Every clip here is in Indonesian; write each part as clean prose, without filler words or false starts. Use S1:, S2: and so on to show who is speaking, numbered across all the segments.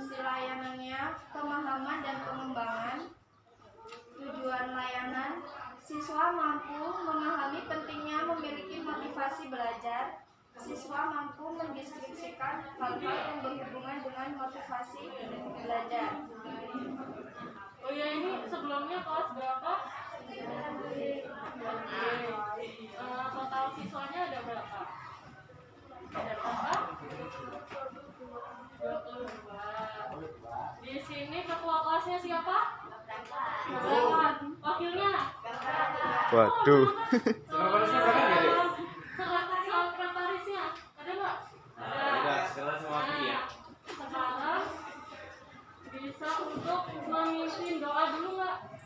S1: fungsi layanannya, pemahaman dan pengembangan. Tujuan layanan, siswa mampu memahami pentingnya memiliki motivasi belajar. Siswa mampu mendeskripsikan hal-hal yang berhubungan dengan motivasi belajar.
S2: Oh ya, ini sebelumnya kelas berapa? Total siswanya ada berapa? Ada berapa? 22. Di sini ketua kelasnya siapa? Wakilnya?
S3: Waduh.
S2: Sekretarisnya ada nggak? Ada.
S4: Sekarang semua ya.
S2: Sekarang bisa untuk memimpin doa dulu nggak?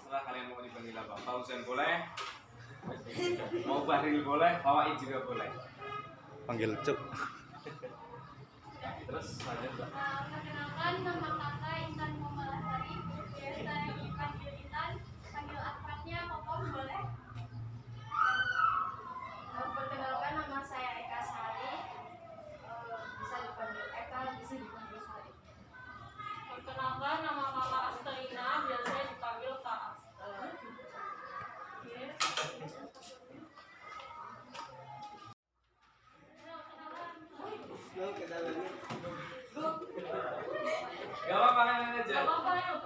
S4: Setelah kalian mau dipanggil apa? Fauzan boleh, mau Bahril boleh, Fawaid juga boleh.
S3: Panggil Cuk.
S4: Terus lanjut.
S5: Perkenalkan, nama kakak Intan Muhammadasari, biasa dipanggil Intan, panggil akrabnya Popom boleh?
S1: Perkenalkan, nama saya Eka Sari. Bisa dipanggil Eka, bisa dipanggil Sari.
S2: Perkenalkan, nama kakak Astelina, biasanya dipanggil Kak Astel.
S4: Gak apa-apa, kalian aja.
S2: Gak apa-apa, yuk.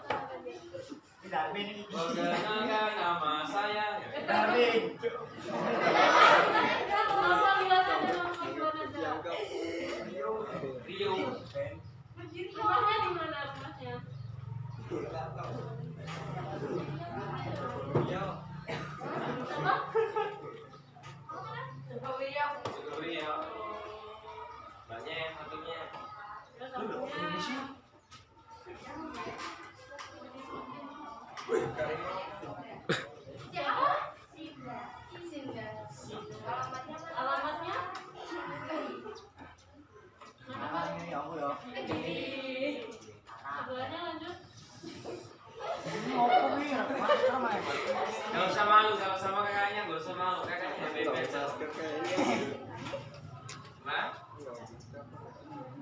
S4: Perkenalkan, nama saya.
S2: Gak apa-apa, lihat aja nama panggilan aja.
S4: Rio.
S2: Rumahnya di mana rumahnya? Apa?
S4: Cukup Rio. Banyak yang satunya.
S2: Terus satunya.
S5: Siapa?
S2: Alamatnya? Sebelahnya lanjut.
S4: Gak usah malu, gak usah sama kakaknya, gak usah malu, kakaknya bebas. Nah,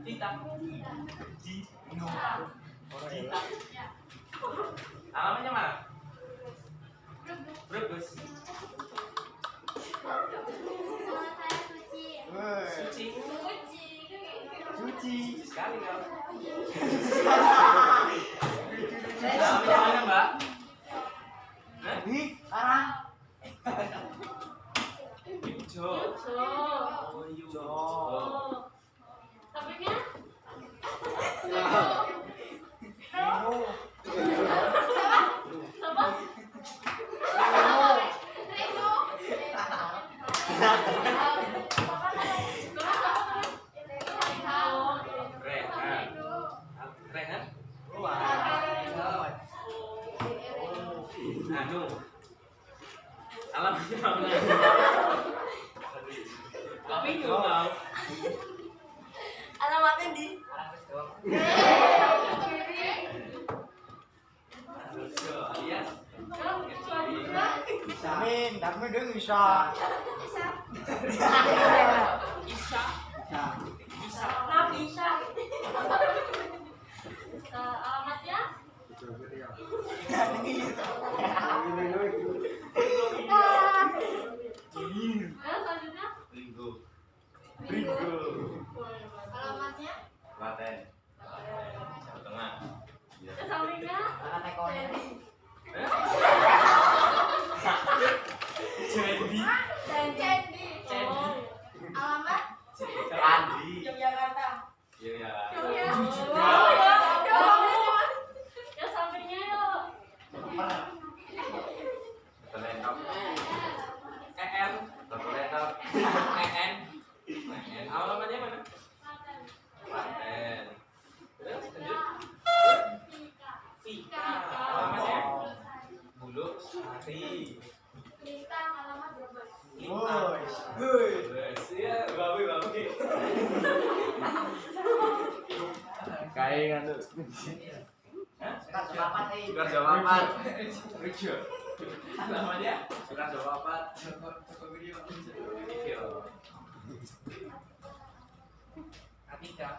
S4: Tita. Alamatnya mana? Brebes.
S5: Nama saya Suci.
S4: Suci sekali kau. Namanya mana, Mbak? Ijo.
S2: Yujo. Oh. Topiknya? Siapa?
S4: Rehan. Anu. Alamatnya mana? Tapi nggak tahu.
S5: Alamatnya di
S4: Alias.
S6: Samin, darme dong bisa.
S4: Isa.
S2: Nabisa. Alamatnya? Selanjutnya?
S4: Ringo.
S1: Alamatnya?
S4: Klaten. Jawa Tengah.
S2: Sampingnya?
S4: Jadi.
S2: Oh.
S1: Alamat?
S4: Andi.
S1: Yogyakarta.
S4: Iya.
S2: Oh, ya. Ya sampingnya yuk.
S4: Terlengkap. En. Alamatnya mana?
S5: Klaten.
S4: Klaten. Terus lanjut.
S5: Vika.
S4: Vika. Alamatnya Buluk Sari.
S5: Lintang alamat Brebes.
S6: Woi.
S4: Ya, babi.
S3: Kayak kan tuh.
S6: Suka jawaban nih.
S4: Suka jawaban. Rijo. Namanya suka jawaban. Video. Atika.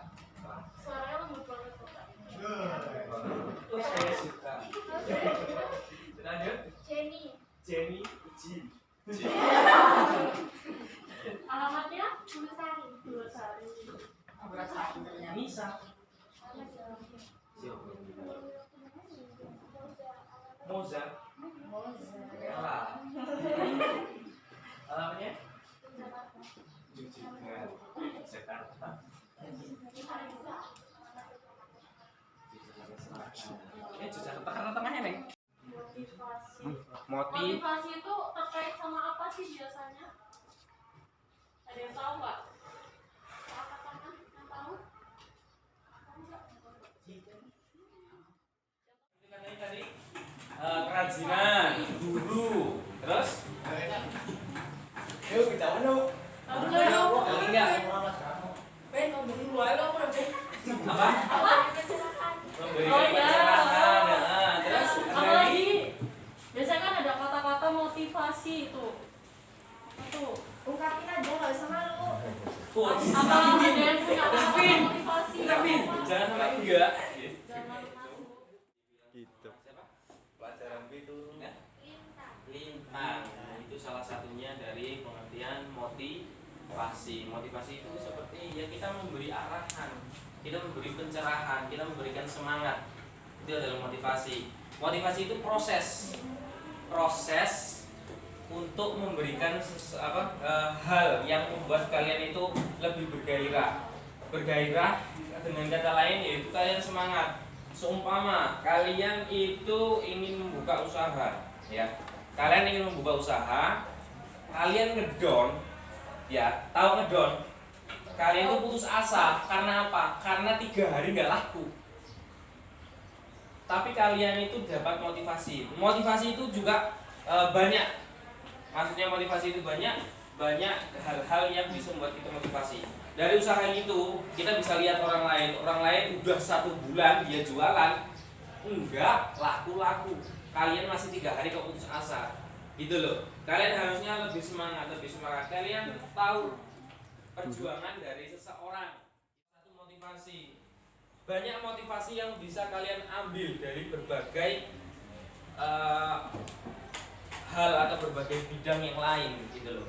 S2: Suaranya lembut banget kok. Kak.
S4: Oh, saya suka. Lanjut.
S5: Jenny.
S4: Jenny Jin.
S2: Alamatnya
S5: Bulusari.
S2: Bulusari.
S4: Nisa. Moza. Ella. Alamatnya? Jakarta. Jakarta karena tengahnya neng.
S2: Motivasi.
S4: Motif.
S2: Motivasi itu terkait sama apa sih biasanya? Ada yang tahu nggak?
S5: Yang tahu?
S4: Tadi kerajinan, guru, terus?
S6: Yuk kita anu.
S4: Lagi enggak? Apa? Memberikan
S2: Oh, iya.
S4: pencerahan. Nah, terus
S2: Apa lagi? Biasanya kan ada kata-kata motivasi itu. Apa tuh?
S1: Ungkapin aja, nggak usah malu.
S2: Apa ada yang punya kata-kata motivasi?
S4: Tapi jangan sampai enggak.
S2: Jangan malu.
S3: Gitu.
S4: Siapa? Pelajaran B itu
S5: Lintang.
S4: lintang. Nah, itu salah satunya dari pengertian motivasi. Motivasi itu seperti ya kita memberi arahan, kita memberi pencerahan, kita memberikan semangat. Itu adalah motivasi. Motivasi itu proses untuk memberikan hal yang membuat kalian itu lebih bergairah. Bergairah dengan kata lain yaitu kalian semangat. Seumpama kalian itu ingin membuka usaha, ya. Kalian ingin membuka usaha, kalian ngedon, ya, tahu ngedon? Kalian itu putus asa karena apa? Karena 3 hari nggak laku. Tapi kalian itu dapat motivasi. Motivasi itu juga banyak. Maksudnya motivasi itu banyak hal-hal yang bisa membuat kita motivasi. Dari usaha itu kita bisa lihat orang lain udah 1 bulan dia jualan, enggak laku. Kalian masih 3 hari kok putus asa, gitu loh. Kalian harusnya lebih semangat. Kalian tahu perjuangan dari seseorang. Satu motivasi. Banyak motivasi yang bisa kalian ambil dari berbagai hal atau berbagai bidang yang lain, gitu loh.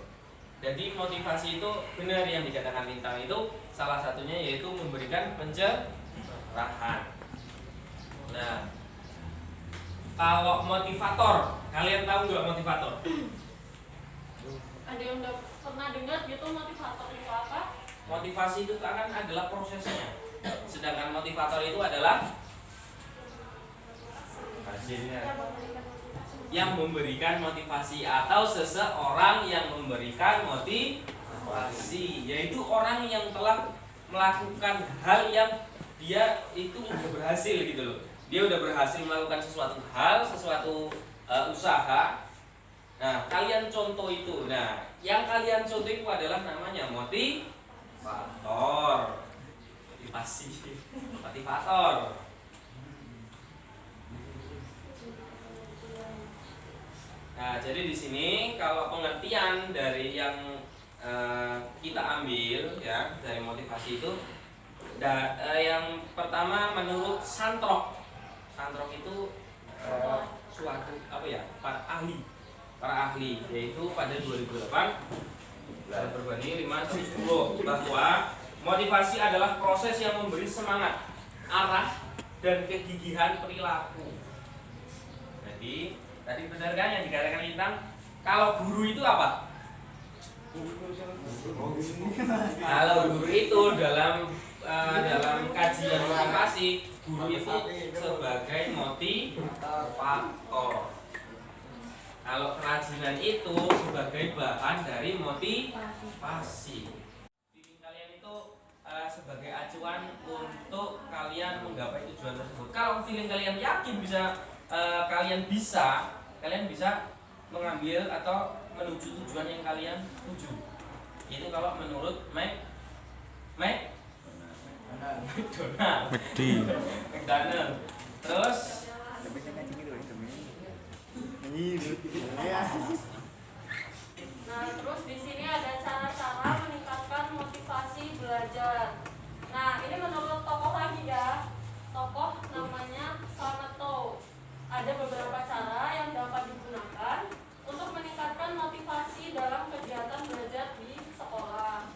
S4: Jadi motivasi itu benar yang dikatakan Lintang itu salah satunya yaitu memberikan pencerahan. Nah, kalau motivator, kalian tahu nggak motivator?
S2: Ada yang udah pernah dengar gitu motivator itu apa?
S4: Motivasi itu kan adalah prosesnya. Sedangkan motivator itu adalah
S3: Hasilnya.
S4: yang memberikan motivasi atau seseorang yang memberikan motivasi, yaitu orang yang telah melakukan hal yang dia itu udah berhasil gitu loh. Dia udah berhasil melakukan sesuatu hal, usaha. Nah, kalian contoh itu. Nah, yang kalian contoh itu adalah namanya motivator. Motivator. Nah, jadi di sini kalau pengertian dari yang kita ambil ya dari motivasi itu, yang pertama menurut Santrok itu suatu para ahli yaitu pada 2008 berbanding 510 bahwa motivasi adalah proses yang memberi semangat, arah dan kegigihan perilaku. Jadi tadi benar kan yang dikatakan Lintang? Kalau guru itu apa? Kalau guru itu dalam kajian motivasi, guru itu sebagai motivator. Kalau kerajinan itu sebagai bahan dari motivasi. Feeling kalian itu sebagai acuan untuk kalian menggapai tujuan tersebut. Kalau feeling kalian yakin kalian bisa mengambil atau menuju tujuan yang kalian tuju. Itu kalau menurut McDonald. Terus
S2: Nah, terus di sini ada cara-cara meningkatkan motivasi belajar. Nah, ini menurut tokoh lagi ya. Tokoh namanya Sameto. Ada beberapa cara yang dapat digunakan untuk meningkatkan motivasi dalam kegiatan belajar di sekolah.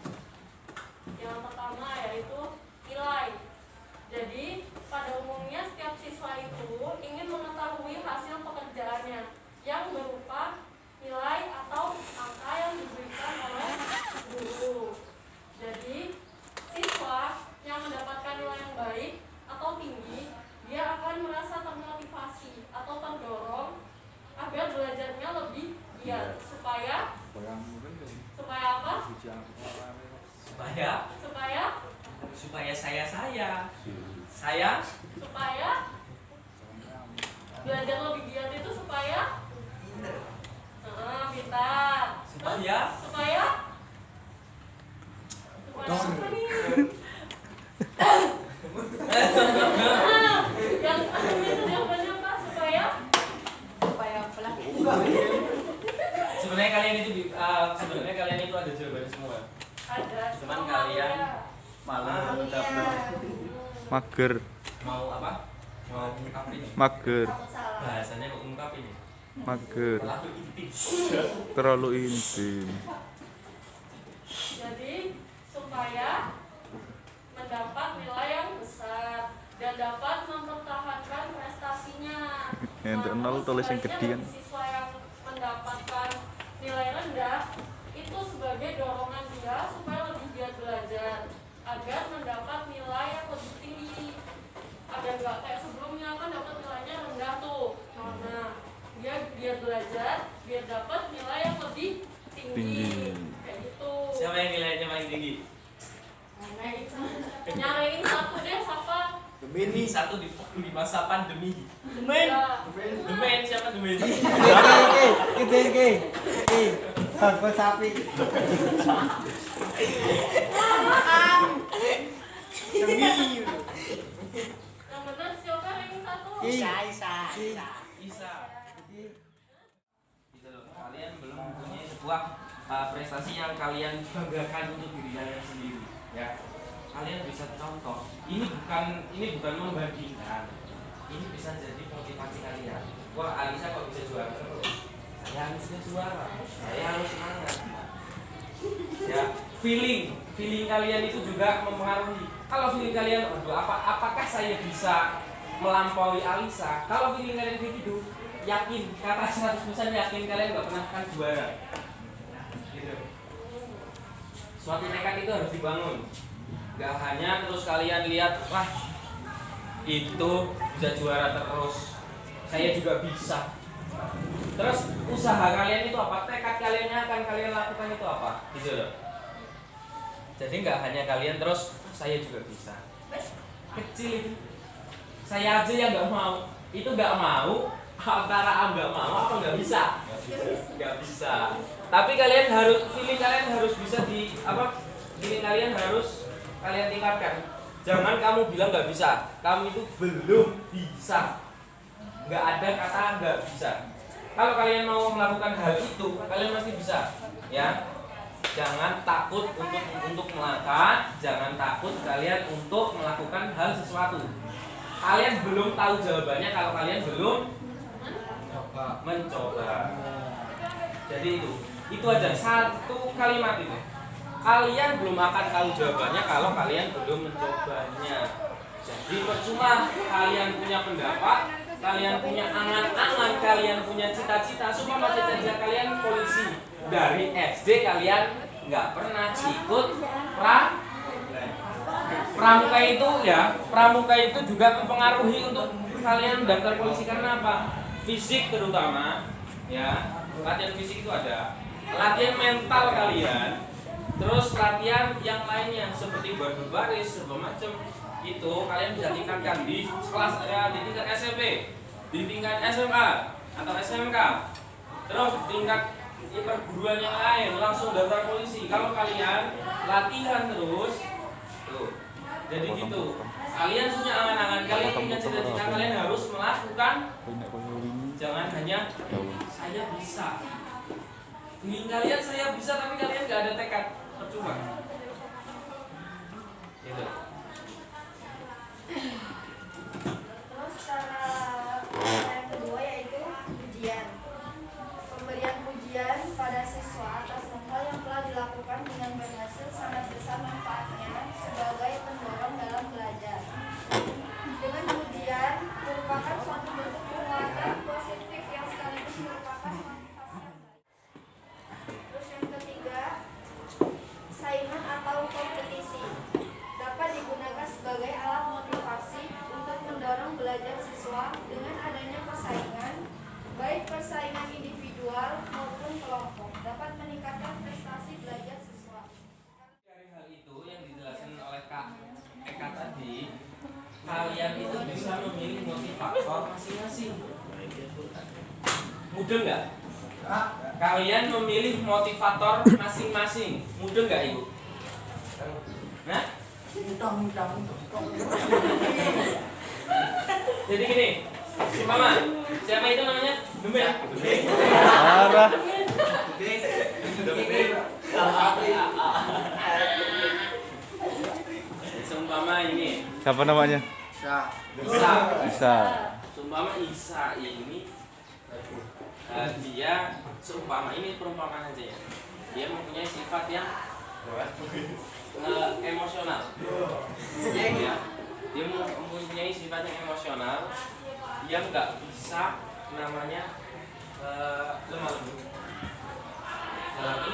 S2: Yang pertama yaitu nilai. Jadi, pada umumnya setiap siswa itu ingin mengetahui hasil pekerjaannya yang berupa nilai atau angka yang diberikan oleh guru. Jadi, siswa yang mendapatkan nilai yang baik atau tinggi, dia akan merasa termotivasi atau terdorong agar belajarnya lebih giat supaya apa?
S4: Supaya saya
S2: Supaya belajar lebih giat itu supaya pintar.
S4: supaya
S2: apa nih? Yang itu jawabannya apa? Supaya
S4: sebenarnya kalian itu ada jawabannya semua.
S2: ada.
S4: Cuman kalian
S3: Mager.
S4: mau apa? Mau ungkapin.
S3: Mager.
S1: Takut salah.
S4: Bahasanya kok ungkapin ya?
S3: Mager.
S4: Terlalu intim.
S3: Terlalu intim.
S2: Jadi supaya mendapat nilai yang besar dan dapat mempertahankan prestasinya.
S3: Yang nol tulis yang gedean.
S2: Siswa yang mendapatkan nilai rendah itu sebagai dorongan dia supaya lebih giat belajar agar mendapat nilai yang lebih tinggi. Agar nggak kayak sebelumnya kan dapat nilainya rendah tuh. Nah, dia giat belajar biar dapat nilai yang lebih tinggi. Kayak gitu.
S4: Siapa yang nilainya paling tinggi?
S2: Nyariin satu deh, siapa?
S4: Ini satu di masa pandemi.
S2: Ya.
S4: Demen siapa demen?
S6: Harga sapi.
S2: Yang benar siapa ranking satu?
S6: Isa.
S4: Isa. Gitu loh. Kalian belum mempunyai sebuah prestasi yang kalian banggakan untuk diri kalian sendiri, ya. Kalian bisa contoh. Ini bukan membandingkan. Ini bisa jadi motivasi kalian. Wah, Alisa kok bisa juara terus? Saya harus bisa juara. Saya harus semangat. Ya, feeling kalian itu juga mempengaruhi. Kalau feeling kalian, apakah saya bisa melampaui Alisa? Kalau feeling kalian begitu, yakin, kata 100% yakin kalian nggak pernah akan juara. Gitu. Suatu tekad itu harus dibangun. Gak hanya terus kalian lihat, wah itu bisa juara terus, saya juga bisa. Terus usaha kalian itu apa? Tekad kalian yang akan kalian lakukan itu apa? Gitu loh. Jadi nggak hanya kalian terus, saya juga bisa. Kecil itu. Saya aja yang nggak mau. Itu nggak mau. Antara nggak mau apa nggak bisa? Nggak bisa. Tapi kalian harus, feeling kalian harus bisa feeling kalian harus kalian tingkatkan. Jangan kamu bilang nggak bisa. Kamu itu belum bisa. Nggak ada kata nggak bisa. Kalau kalian mau melakukan hal itu, kalian pasti bisa. Ya, jangan takut untuk melangkah. Jangan takut kalian untuk melakukan hal sesuatu. Kalian belum tahu jawabannya kalau kalian belum mencoba. Jadi itu aja, satu kalimat itu. Kalian belum akan tahu jawabannya kalau kalian belum mencobanya. Jadi percuma kalian punya pendapat, kalian punya angan-angan, kalian punya cita-cita. Supaya cita-cita kalian polisi. Dari SD kalian nggak pernah ikut pramuka itu ya. Pramuka itu juga mempengaruhi untuk kalian daftar polisi karena apa? Fisik terutama, ya. latihan fisik itu ada, latihan mental kalian, terus latihan yang lainnya seperti berbaris segala macam itu kalian bisa tingkatkan di kelas di tingkat SMP, di tingkat SMA atau SMK, terus di tingkat perguruan yang lain langsung daftar polisi. Kalau kalian latihan terus tuh, jadi gitu. Kalian punya angan-angan, kalian punya cita-cita, kalian harus melakukan. Jangan hanya saya bisa. Feeling kalian saya bisa tapi kalian nggak ada tekad, percuma. Gitu.
S1: Terus cara yang kedua yaitu ujian. Pemberian pujian pada siswa atas hal yang telah dilakukan dengan berhasil sangat besar manfaatnya sebagai pendorong dalam belajar. Dengan pujian merupakan suatu bentuk penguatan positif yang sekaligus merupakan motivasi yang baik. Terus yang ketiga, saingan atau kompetisi dapat digunakan sebagai alat motivasi untuk mendorong belajar siswa. Dengan adanya persaingan, baik persaingan individual maupun kelompok, dapat meningkatkan prestasi belajar siswa.
S4: Dari hal itu yang dijelaskan oleh Kak Eka tadi, kalian itu bisa memilih motivator masing-masing. Mudah nggak? Kalian memilih motivator masing-masing. Mudah nggak Ibu? Nah? Jadi gini, si Mama, siapa itu namanya? Dumbe.
S3: Parah.
S4: Seumpama ini
S3: Siapa namanya? Isa.
S4: Seumpama Isa ini dia seumpama ini perumpamaan aja ya. Dia mempunyai sifat yang emosional. Ya. Dia mempunyai sifat yang emosional. Dia nggak bisa namanya lemah lembut.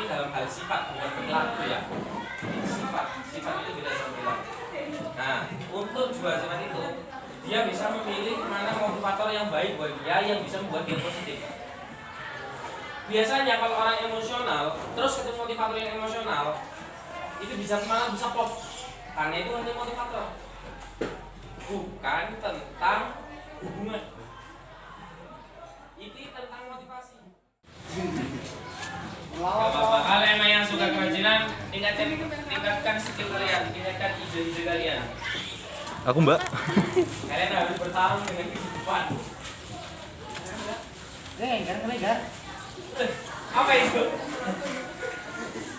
S4: Dalam hal sifat bukan perilaku ya. Sifat itu beda sama perilaku. Nah, untuk dua sifat itu dia bisa memilih mana motivator yang baik buat dia yang bisa membuat dia positif. Biasanya kalau orang emosional terus ketemu motivator yang emosional itu malah bisa pop karena itu hanya motivator, bukan tentang hubungan. Itu tentang motivasi. Gak apa-apa. Kalau emang yang suka kerajinan, tingkatkan skill kalian, tingkatkan ide-ide kalian.
S3: Aku Mbak.
S4: Kalian harus bertarung dengan kehidupan. Apa itu?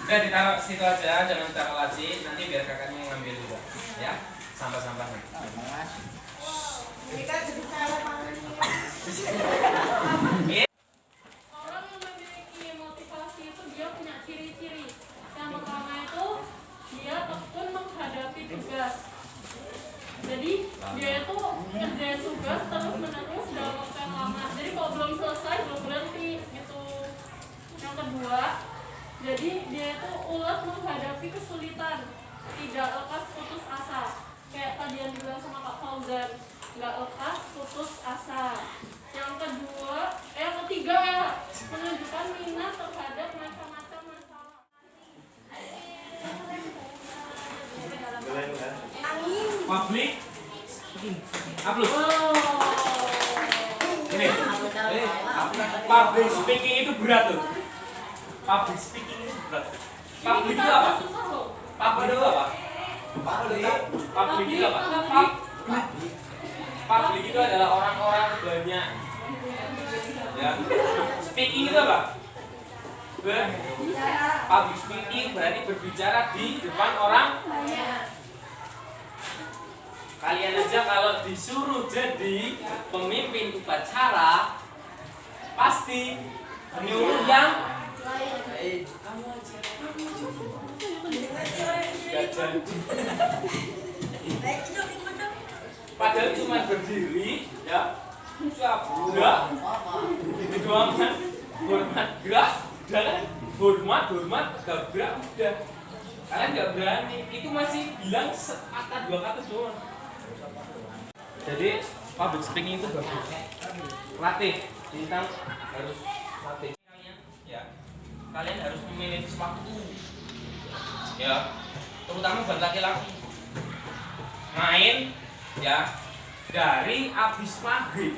S4: Udah ditaruh situ aja, jangan ditaruh laci. Nanti biar kakaknya yang ngambil juga, ya. Sampah-sampahnya.
S2: Orang yang memiliki motivasi itu dia punya ciri-ciri. Yang pertama itu dia tekun menghadapi tugas. Jadi dia itu ngerjain tugas terus menerus dalam waktu yang lama. Jadi kalau belum selesai belum berhenti gitu. Yang kedua, jadi dia itu ulet menghadapi kesulitan, tidak lepas putus asa. Kayak tadi yang dibilang sama Kak Fauzan, nggak lepas putus asa. Yang ketiga ya, menunjukkan minat terhadap macam-macam masalah.
S4: Public upload. Ini. Public speaking itu berat tuh. Public speaking itu berat. Public itu apa? Public itu apa? Public itu apa? Public itu adalah orang-orang banyak. Ya. Speaking itu apa? Public speaking berarti berbicara di depan orang. Kalian aja kalau disuruh jadi pemimpin upacara pasti nyuruh yang kamu aja. Gak jadi. Padahal cuma berdiri ya. Gerak. Doangkan hormat gerak. Dan hormat gerak udah. Kalian nggak berani. Itu masih bilang sekata dua kata doang. Jadi public speaking itu bagus. Latih, bintang harus latih. Kalian kalian harus memilih waktu. Ya, terutama buat laki-laki. Main ya dari abis maghrib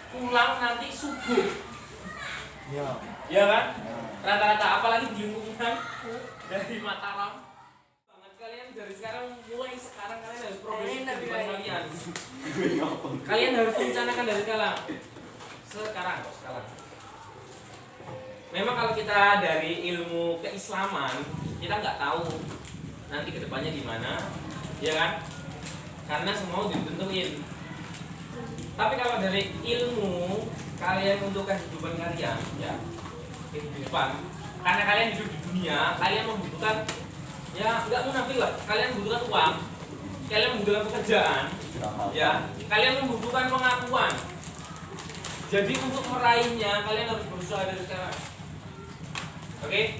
S4: pulang nanti subuh. Ya kan? Rata-rata apalagi di lingkungan dari Mataram. Banget kalian dari sekarang mulai sekarang kalian harus progresif kehidupan kalian. Kalian harus rencanakan dari sekarang. Memang kalau kita dari ilmu keislaman kita nggak tahu nanti kedepannya di mana, ya kan? Karena semua ditentuin. Tapi kalau dari ilmu kalian untuk kehidupan kalian, ya kehidupan, karena kalian hidup di dunia, kalian membutuhkan, ya nggak munafik lah, kalian membutuhkan uang, kalian membutuhkan pekerjaan, ya kalian membutuhkan pengakuan. Jadi untuk meraihnya kalian harus berusaha dari sekarang. Oke?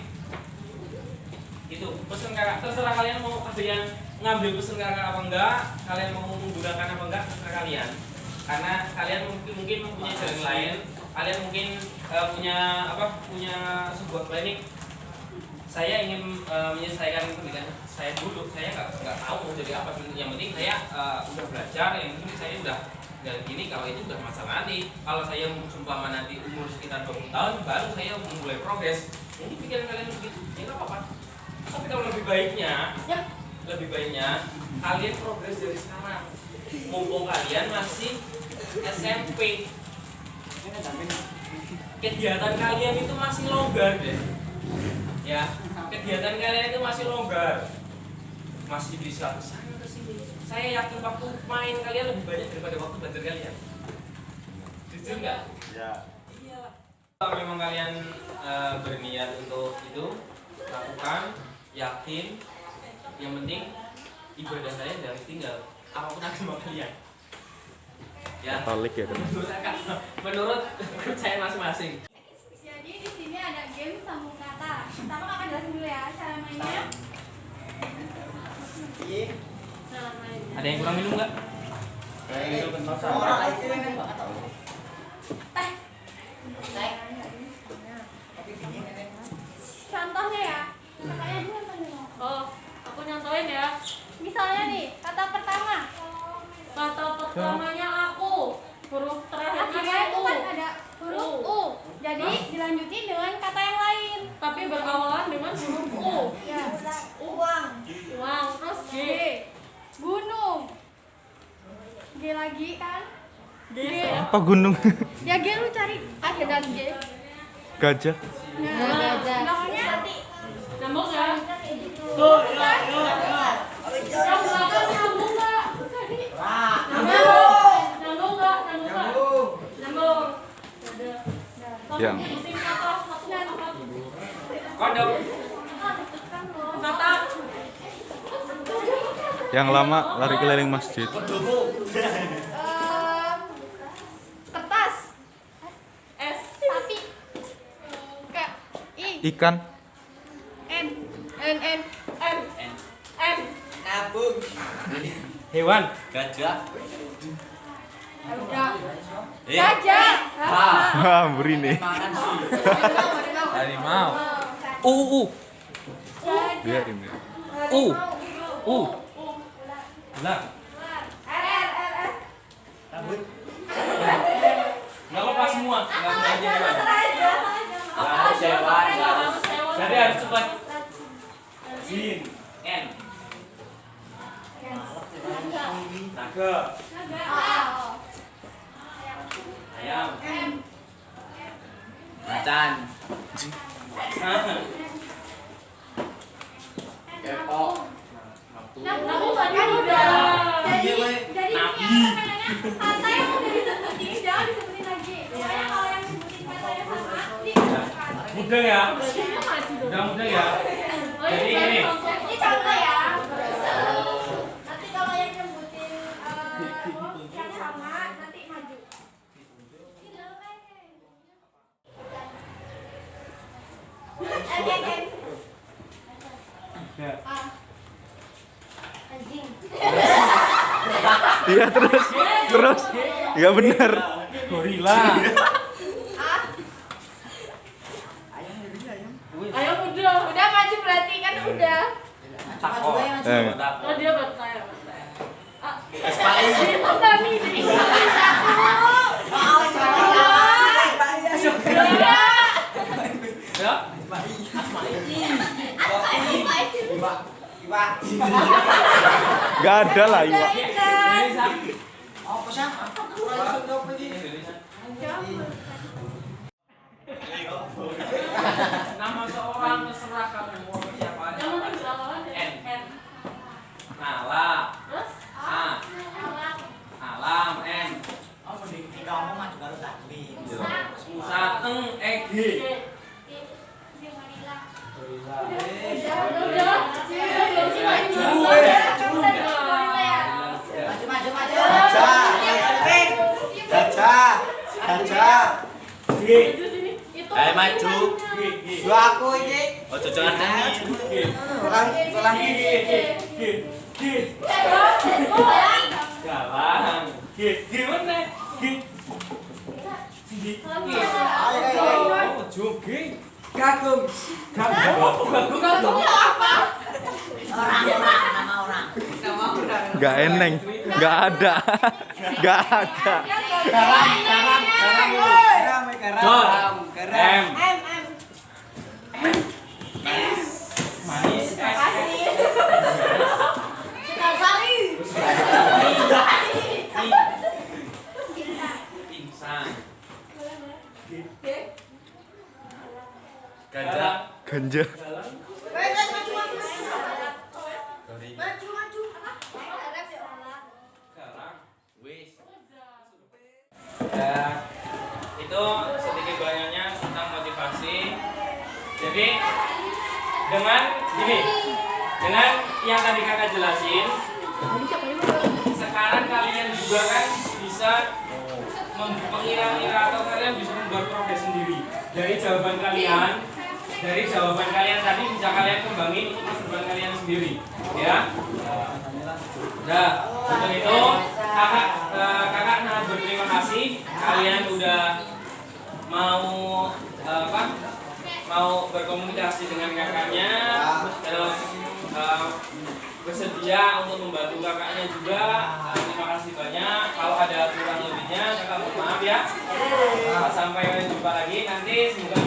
S4: Itu pesan kakak, terserah kalian mau ada yang ngambil pesan kakak apa enggak, kalian mau menggunakan apa enggak, terserah kalian. Karena kalian mungkin mempunyai jalan lain, kalian mungkin punya sebuah planning. Saya ingin menyelesaikan pendidikan saya dulu, saya nggak tahu mau jadi apa. Yang penting saya udah belajar, yang penting saya udah dan gini. Kalau itu udah masalah nanti. Kalau saya sumpah nanti umur sekitar 20 tahun baru saya memulai progres. Mungkin pikiran kalian begitu, ya nggak apa-apa. Tapi kalau lebih baiknya kalian progres dari sekarang. Mumpung kalian masih SMP, kegiatan kalian itu masih longgar deh. Ya, kegiatan kalian itu masih longgar, masih bisa kesana kesini. Saya yakin waktu main kalian lebih banyak daripada waktu belajar kalian. Jujur nggak?
S6: Ya.
S4: Iyalah. Kalau memang kalian berniat untuk itu, lakukan, yakin. Yang penting ibadah saya jangan tinggal apapun agama kalian. Ya.
S3: Katolik ya kan?
S4: Menurut saya masing-masing.
S5: Jadi di sini ada game sambung kata. Pertama kakak jelasin dulu ya cara mainnya. Cara mainnya.
S4: Ada yang kurang minum nggak?
S6: Orang itu yang banget tau.
S5: Teh. Contohnya ya. Kakaknya aja contohnya.
S2: Oh, aku nyontoin ya.
S5: Misalnya nih, kata pertama.
S2: Kata pertamanya aku, huruf terakhirnya
S5: Akhirnya itu
S2: U.
S5: kan ada huruf U. Jadi dilanjutin dengan kata yang lain.
S2: Tapi berawalan dengan huruf U.
S5: Ya.
S1: Uang.
S2: Uang, terus G.
S5: G. Gunung. G lagi kan?
S2: G.
S3: Apa gunung?
S5: Ya G lu cari akhiran G.
S3: Gajah.
S5: Nah, belakangnya
S2: Nyambung ya?
S5: yang belakang nyambung nggak? Tadi.
S2: Nyambung nggak? Nyambung.
S3: Yang.
S2: Sebutin kata satu apa?
S4: Kodok.
S2: Kata
S3: Yang lama lari keliling masjid.
S5: Kertas.
S2: S.
S5: Sapi. K. I.
S3: Ikan.
S5: N.
S2: M. M.
S6: Nabung.
S4: Hewan.
S6: Gajah.
S5: Gajah.
S3: Wah, berine.
S6: Makan sih.
S4: Harimau.
S3: Biarin ya.
S4: Nah,
S5: R.
S6: Rambut.
S4: nggak apa semua. Nggak apa aja hewan.
S6: Harus hewan.
S4: Jadi harus cepat. Jin. N. Naga. Ayam.
S6: Macan. Kepok.
S5: Nyambung kan udah. Jadi ini kata yang udah disebutin jangan disebutin lagi. Pokoknya kalau yang disebutin katanya sama dimasukkan.
S4: Mudah ya. Udah mudah ya. Jadi ini.
S5: Ini contoh ya. Nanti kalau yang nyebutin yang sama nanti maju. N.
S4: Ya.
S1: Anjing.
S3: Iya terus. Iya benar.
S4: Gorila.
S6: Ayam.
S5: Udah maju berarti kan udah.
S6: Maju aja maju.
S2: Oh dia bertanya.
S6: Sekali.
S2: Tanda nih.
S4: Ya?
S3: Gak ada lah Iwa.
S6: Apa sih?
S4: Nama seorang terserah kamu mau siapa aja.
S2: Yang penting berapa
S4: N.
S2: N.
S4: Nala.
S2: Terus?
S4: A. Alam. N.
S6: Oh, mending kamu maju kalau tadi.
S4: Musa. Eng. G.
S6: Maju. Gajah.
S2: Ayo
S6: maju. Dua aku ini.
S3: Oh cocokan
S6: Ulang.
S4: Galang. G mana? G. Oh, jogi. Kagum.
S6: Nama orang.
S3: Gak eneng. Gak ada. Gak ada.
S4: M. Manis. Pingsan. Gajah.
S3: Ganja.
S4: Garang. Wis. Ya, itu sedikit banyaknya tentang motivasi. Jadi dengan yang tadi kakak jelasin, sekarang kalian juga kan bisa mengira-ngira atau kalian bisa membuat progres sendiri dari jawaban kalian. Dari jawaban kalian tadi bisa kalian kembangin untuk masa depan kalian sendiri, ya. Nah, untuk itu kakak sangat berterima kasih kalian udah mau berkomunikasi dengan kakaknya, terus bersedia untuk membantu kakaknya juga. Terima kasih banyak. Kalau ada kurang lebihnya kakak mohon maaf ya. Sampai jumpa lagi nanti, semoga